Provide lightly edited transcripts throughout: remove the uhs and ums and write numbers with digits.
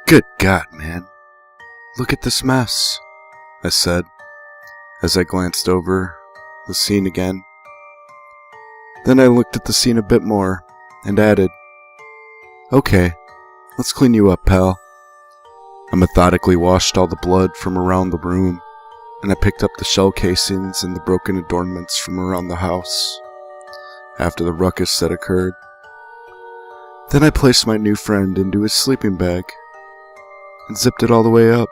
Good God, man. Look at this mess, I said, as I glanced over the scene again. Then I looked at the scene a bit more, and added, Okay, let's clean you up, pal. I methodically washed all the blood from around the room, and I picked up the shell casings and the broken adornments from around the house, after the ruckus that occurred. Then I placed my new friend into his sleeping bag, and zipped it all the way up,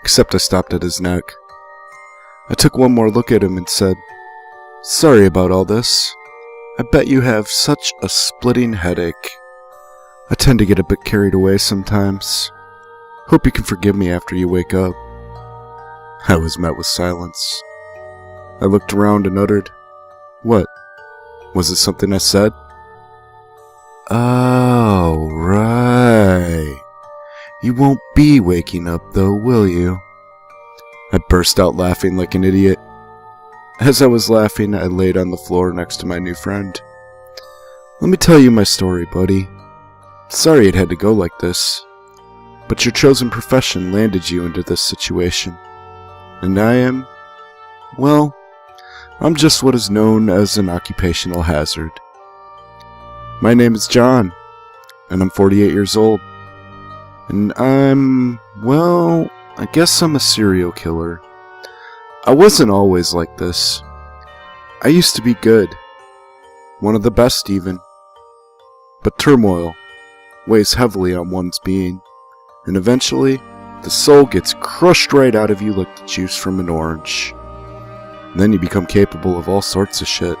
except I stopped at his neck. I took one more look at him and said, Sorry about all this. I bet you have such a splitting headache. I tend to get a bit carried away sometimes. Hope you can forgive me after you wake up. I was met with silence. I looked around and uttered, What? Was it something I said? Oh, right. You won't be waking up though, will you? I burst out laughing like an idiot. As I was laughing, I laid on the floor next to my new friend. Let me tell you my story, buddy. Sorry it had to go like this, but your chosen profession landed you into this situation. And I am, well, I'm just what is known as an occupational hazard. My name is John, and I'm 48 years old. And I guess I'm a serial killer. I wasn't always like this. I used to be good. One of the best, even. But turmoil weighs heavily on one's being, and eventually, the soul gets crushed right out of you like the juice from an orange. And then you become capable of all sorts of shit.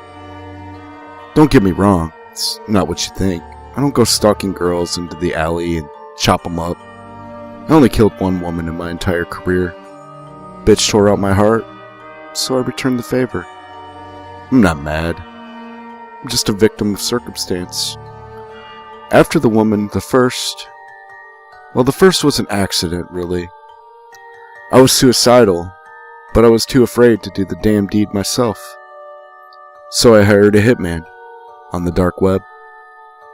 Don't get me wrong, it's not what you think. I don't go stalking girls into the alley and chop them up. I only killed one woman in my entire career. Bitch tore out my heart, so I returned the favor. I'm not mad. I'm just a victim of circumstance. After the woman, the first was an accident, really. I was suicidal, but I was too afraid to do the damn deed myself. So I hired a hitman on the dark web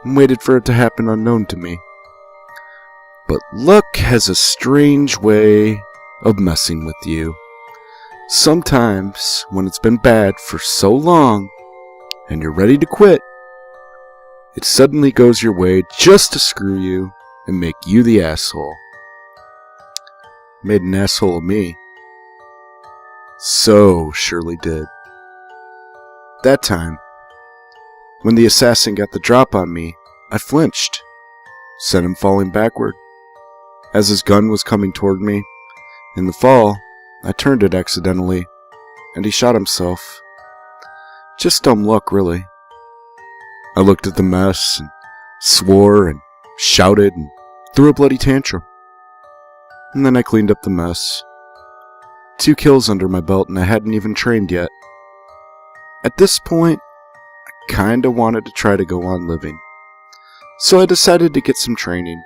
and waited for it to happen unknown to me. But luck has a strange way of messing with you. Sometimes, when it's been bad for so long, and you're ready to quit, it suddenly goes your way just to screw you and make you the asshole. Made an asshole of me. So surely did. That time, when the assassin got the drop on me, I flinched, sent him falling backward. As his gun was coming toward me, in the fall, I turned it accidentally, and he shot himself. Just dumb luck, really. I looked at the mess, and swore, and shouted, and threw a bloody tantrum. And then I cleaned up the mess. 2 kills under my belt, and I hadn't even trained yet. At this point, I kinda wanted to try to go on living. So I decided to get some training.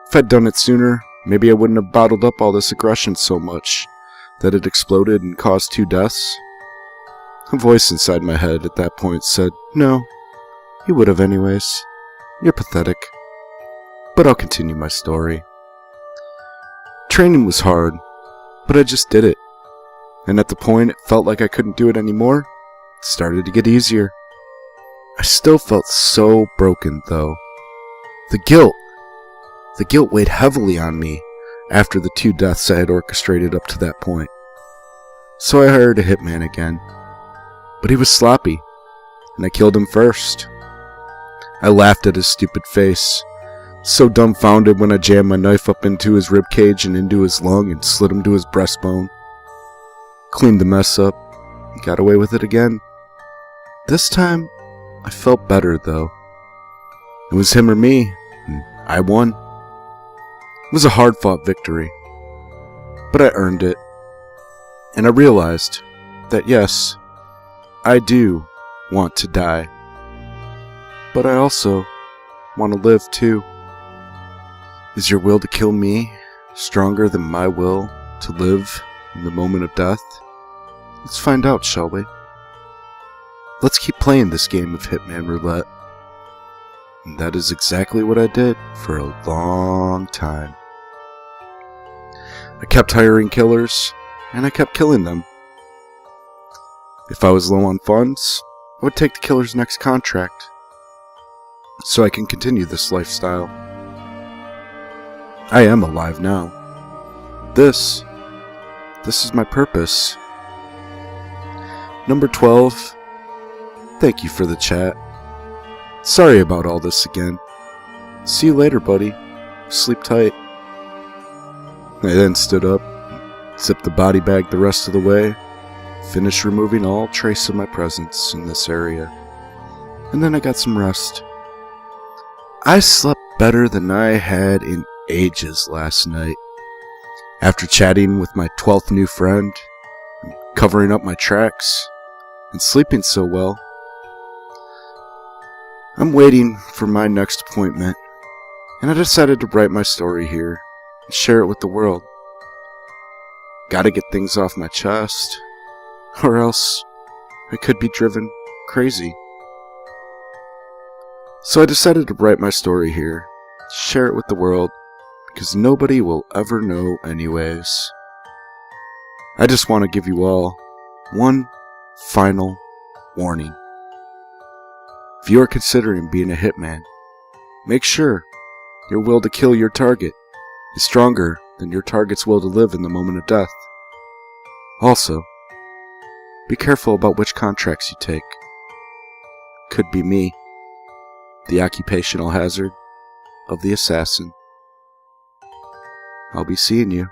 If I'd done it sooner, maybe I wouldn't have bottled up all this aggression so much that it exploded and caused 2 deaths. A voice inside my head at that point said, No, you would have anyways. You're pathetic. But I'll continue my story. Training was hard, but I just did it. And at the point it felt like I couldn't do it anymore, it started to get easier. I still felt so broken, though. The guilt weighed heavily on me after the 2 deaths I had orchestrated up to that point. So I hired a hitman again. But he was sloppy, and I killed him first. I laughed at his stupid face, so dumbfounded when I jammed my knife up into his ribcage and into his lung and slit him to his breastbone. Cleaned the mess up, and got away with it again. This time, I felt better, though. It was him or me, and I won. It was a hard-fought victory, but I earned it. And I realized that yes, I do want to die. But I also want to live too. Is your will to kill me stronger than my will to live in the moment of death? Let's find out, shall we? Let's keep playing this game of Hitman Roulette. And that is exactly what I did for a long time. I kept hiring killers, and I kept killing them. If I was low on funds, I would take the killer's next contract, so I can continue this lifestyle. I am alive now. This is my purpose. Number 12, thank you for the chat. Sorry about all this again. See you later, buddy. Sleep tight. I then stood up, zipped the body bag the rest of the way, finished removing all trace of my presence in this area, and then I got some rest. I slept better than I had in ages last night. After chatting with my 12th new friend, covering up my tracks, and sleeping so well, I'm waiting for my next appointment, and I decided to write my story here and share it with the world. Gotta get things off my chest, or else I could be driven crazy. So I decided to write my story here, share it with the world, because nobody will ever know anyways. I just want to give you all one final warning. If you are considering being a hitman, make sure your will to kill your target is stronger than your target's will to live in the moment of death. Also, be careful about which contracts you take. Could be me, the occupational hazard of the assassin. I'll be seeing you.